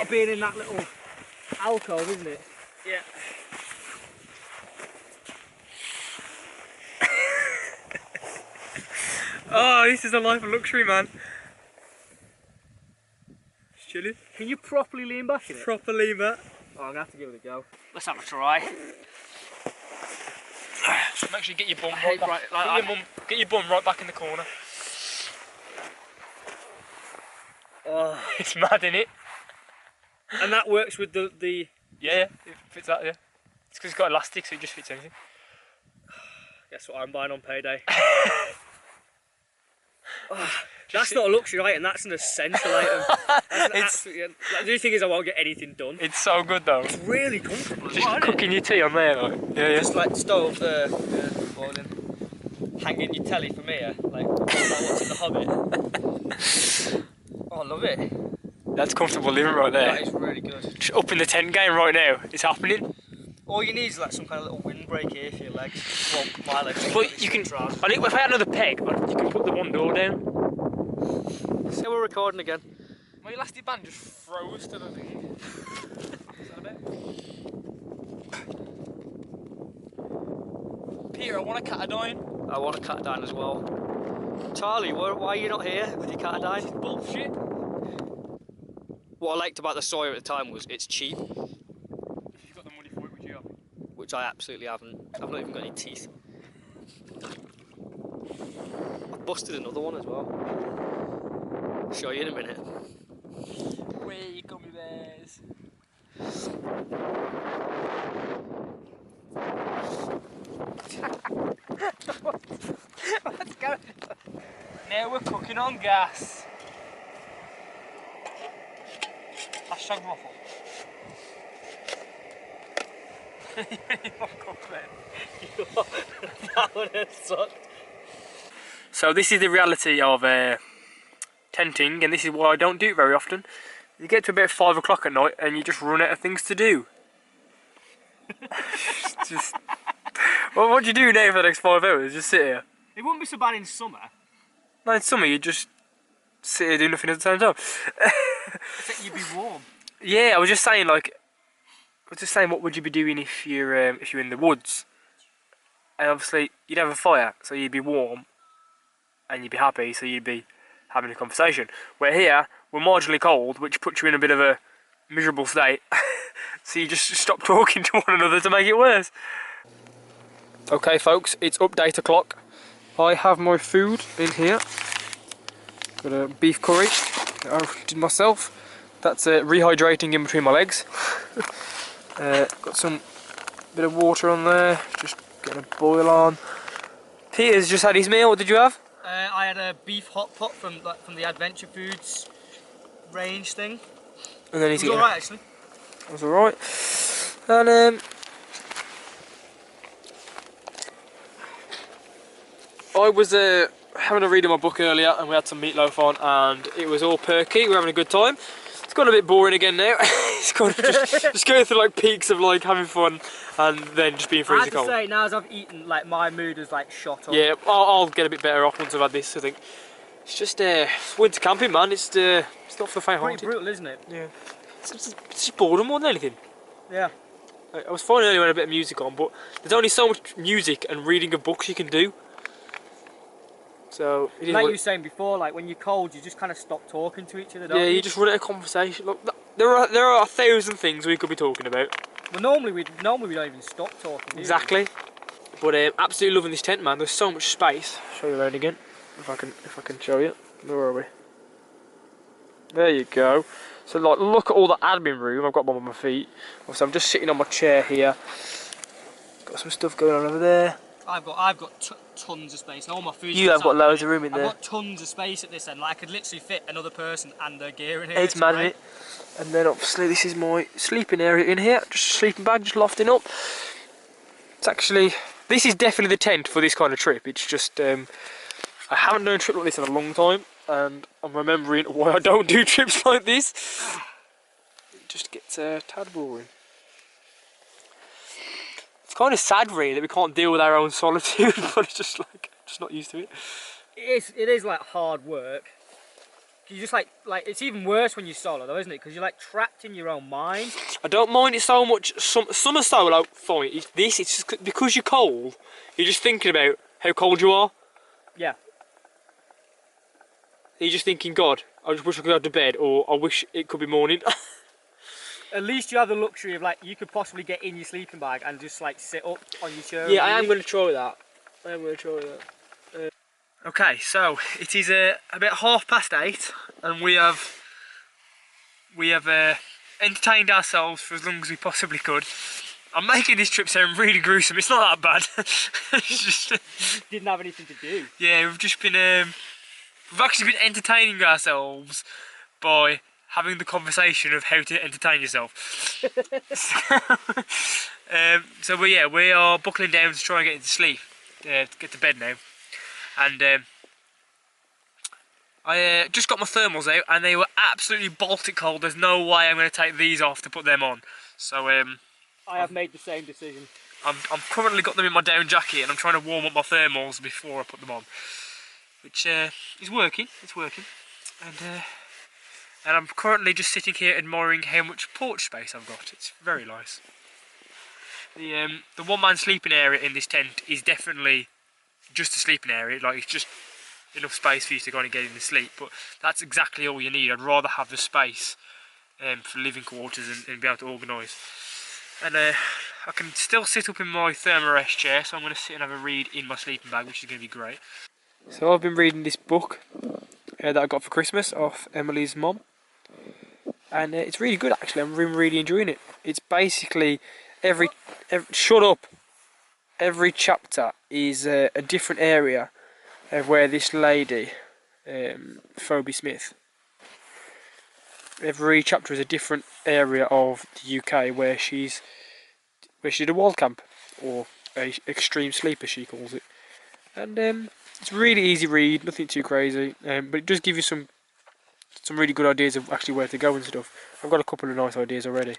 of being in that little alcove, isn't it? Yeah. Oh, this is a life of luxury, man. It's chilly. Can you properly lean back in it? Proper lean back. Oh, I'm gonna have to give it a go. Let's have a try. Just make sure you get your bum right back. Get your bum right back in the corner. Oh. It's mad, isn't it? And that works with the... Yeah, it fits that, yeah. It's because it's got elastic, so it just fits anything. Guess what I'm buying on payday. Oh, that's not a luxury item, that's an essential item. The only thing is I won't get anything done. It's so good though. It's really comfortable. Just cooking your tea on there, like. Yeah. Just like stove there, boiling. Hanging your telly from here, like watching The Hobbit. Oh, I love it. That's comfortable living right there. That is really good. Just up in the tent game right now. It's happening. All you need is like some kind of little windbreak here for your legs. Well, my legs. But you can. I think if I had another peg, you can put the one door down. So we're recording again. My elastic band just froze to the thing. Is that a bit? Peter, I want a catadine. I want a catadine as well. Charlie, why are you not here with your catadine? Bullshit. What I liked about the Sawyer at the time was it's cheap. If you've got the money for it, would you have? Which I absolutely haven't. I've not even got any teeth. I busted another one as well. I'll show you in a minute. Where you gummy bears? Let's go. Now we're cooking on gas. Hashtag waffle. That would have sucked. So this is the reality of tenting, and this is why I don't do it very often. You get to about 5 o'clock at night and you just run out of things to do. Well, what do you do now for the next 5 hours? Just sit here? It wouldn't be so bad in summer. No, in summer you just sit here doing nothing at the same time. Except you'd be warm. Yeah, I was just saying, like, what would you be doing if you're in the woods? And obviously you'd have a fire, so you'd be warm, and you'd be happy, so you'd be having a conversation. Where here we're marginally cold, which puts you in a bit of a miserable state. So you just stop talking to one another to make it worse. Okay, folks, it's update o'clock. I have my food in here. Got a beef curry that I did myself. That's rehydrating in between my legs. Got some bit of water on there, just getting a boil on. Peter's just had his meal. What did you have? I had a beef hot pot from the Adventure Foods range thing. And then he's it was alright actually. It was alright. And I was having a read of my book earlier, and we had some meatloaf on, and it was all perky. We were having a good time. It's got a bit boring again now. It's kind of just going through like peaks of like having fun and then just being freezing cold. I have to say, now as I've eaten, like my mood has like shot up. Yeah, I'll get a bit better off once I've had this. I think it's just winter camping, man. It's not for the faint-hearted. Pretty brutal, isn't it? Yeah. It's just boredom more than anything. Yeah. I was fine earlier when I had a bit of music on, but there's only so much music and reading of books you can do. So like you were saying before, like when you're cold, you just kind of stop talking to each other. Don't you? You just run out of conversation. Look, there are 1,000 things we could be talking about. Well, normally we don't even stop talking. Exactly. But absolutely loving this tent, man. There's so much space. I'll show you around again, if I can show you. Where are we? There you go. So like, look at all the admin room. I've got one on my feet. So I'm just sitting on my chair here. Got some stuff going on over there. I've got tons of space, and all my food. You have got loads of room in there. I've got tons of space at this end. Like I could literally fit another person and their gear in here. It's mad, isn't it? And then obviously this is my sleeping area in here. Just a sleeping bag, just lofting up. It's actually, this is definitely the tent for this kind of trip. It's just I haven't done a trip like this in a long time, and I'm remembering why I don't do trips like this. It just gets a tad boring. It's kind of sad really that we can't deal with our own solitude, but it's just like, just not used to it. It is like hard work. You just like it's even worse when you're solo though, isn't it? Because you're like trapped in your own mind. I don't mind it so much. Summer solo, fine. It's just because you're cold. You're just thinking about how cold you are. Yeah. You're just thinking, God, I just wish I could go to bed, or I wish it could be morning. At least you have the luxury of like you could possibly get in your sleeping bag and just like sit up on your chair. Yeah, I am going to try that. Okay, so it is about 8:30, and we have entertained ourselves for as long as we possibly could. I'm making this trip sound really gruesome. It's not that bad. It's just, you just didn't have anything to do. Yeah, we've just been we've actually been entertaining ourselves by having the conversation of how to entertain yourself. So we are buckling down to try and get into sleep, to get to bed now. And I just got my thermals out, and they were absolutely Baltic cold. There's no way I'm going to take these off to put them on. So I have made the same decision. I'm currently got them in my down jacket, and I'm trying to warm up my thermals before I put them on, which is working. It's working, and I'm currently just sitting here admiring how much porch space I've got. It's very nice. The one-man sleeping area in this tent is definitely just a sleeping area. Like, it's just enough space for you to go and get in and sleep, but that's exactly all you need. I'd rather have the space for living quarters and be able to organise. And I can still sit up in my thermarest chair, so I'm going to sit and have a read in my sleeping bag, which is going to be great. So I've been reading this book that I got for Christmas off Emily's mum, and it's really good actually. I'm really enjoying it. It's basically every shut up. Every chapter is a different area of where this lady, Phoebe Smith. Every chapter is a different area of the UK where she did a WildCamp, or a extreme sleep as she calls it. And it's a really easy read, nothing too crazy, but it does give you some really good ideas of actually where to go and stuff. I've got a couple of nice ideas already,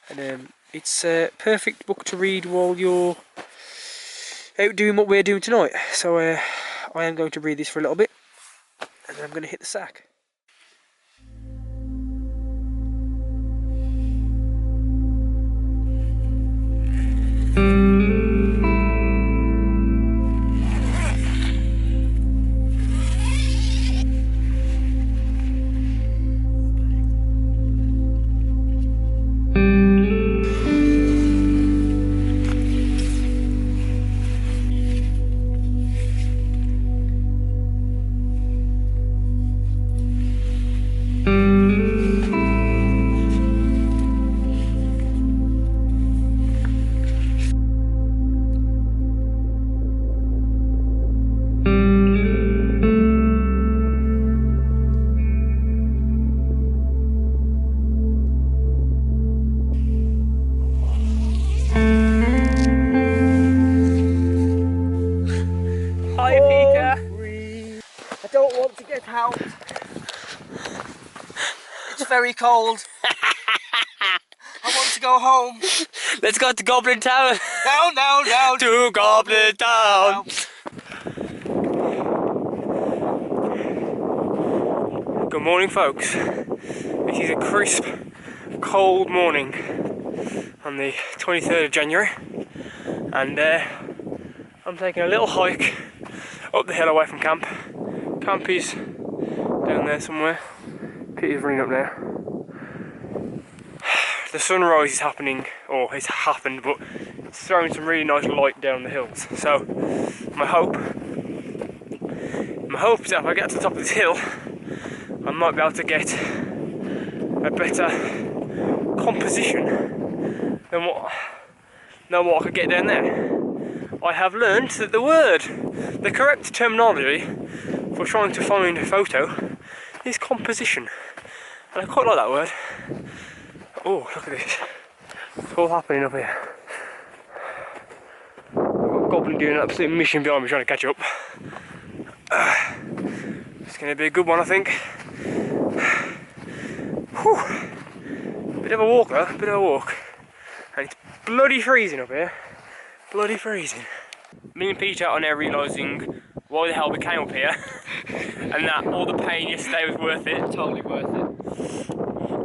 and it's a perfect book to read while you're out doing what we're doing tonight. So I am going to read this for a little bit, and then I'm going to hit the sack. Very cold. I want to go home. Let's go to Goblin Town. No. To Goblin Town. Good morning, folks. This is a crisp, cold morning on the 23rd of January, and I'm taking a little hike up the hill away from camp. Camp is down there somewhere. Peter's running up now. The sunrise is happening, or it's happened, but it's throwing some really nice light down the hills. So my hope is that if I get to the top of this hill, I might be able to get a better composition than what I could get down there. I have learned that the correct terminology for trying to find a photo is composition, and I quite like that word. Oh, look at this, it's all happening up here. I've got Goblin doing an absolute mission behind me trying to catch up. It's going to be a good one, I think. Whew. Bit of a walk though, bit of a walk. And it's bloody freezing up here. Bloody freezing. Me and Peter are now realising why the hell we came up here. and that all the pain yesterday was worth it. Totally worth it.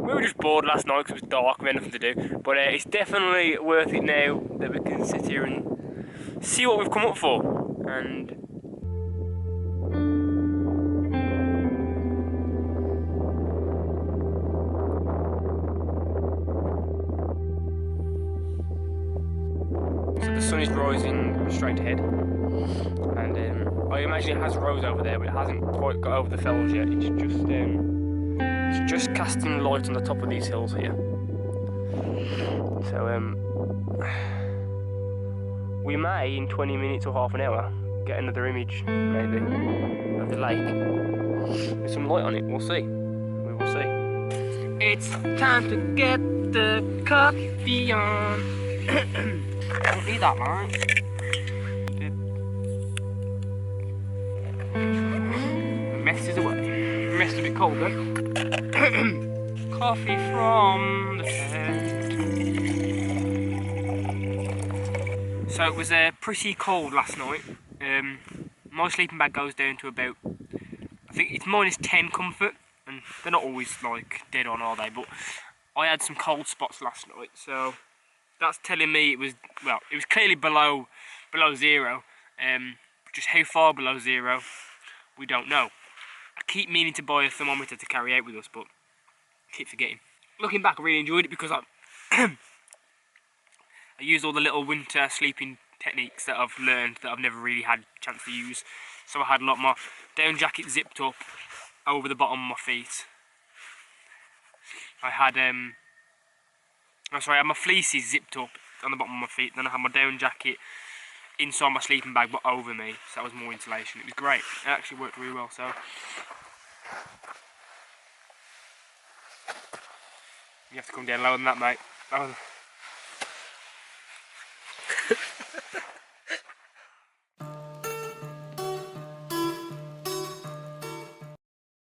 We were just bored last night because it was dark, we had nothing to do. But it's definitely worth it now that we can sit here and see what we've come up for. And so the sun is rising straight ahead. And I imagine it has rose over there, but it hasn't quite got over the fells yet. It's just casting light on the top of these hills here. So we may in 20 minutes or half an hour get another image maybe of the lake with some light on it. We'll see. We will see. It's time to get the coffee on. Don't need that, man. The mess is away. The mess is a bit cold though. Coffee from the tent. So it was pretty cold last night. My sleeping bag goes down to about, I think it's -10 comfort, and they're not always like dead on, are they? But I had some cold spots last night, so that's telling me it was, well, it was clearly below zero. Just how far below zero, we don't know. I keep meaning to buy a thermometer to carry out with us, but I keep forgetting. Looking back, I really enjoyed it because I used all the little winter sleeping techniques that I've learned that I've never really had a chance to use. So I had a lot of my down jacket zipped up over the bottom of my feet. I had I had my fleeces zipped up on the bottom of my feet. Then I had my down jacket inside my sleeping bag but over me, so that was more insulation. It was great. It actually worked really well. So you have to come down lower than that, mate.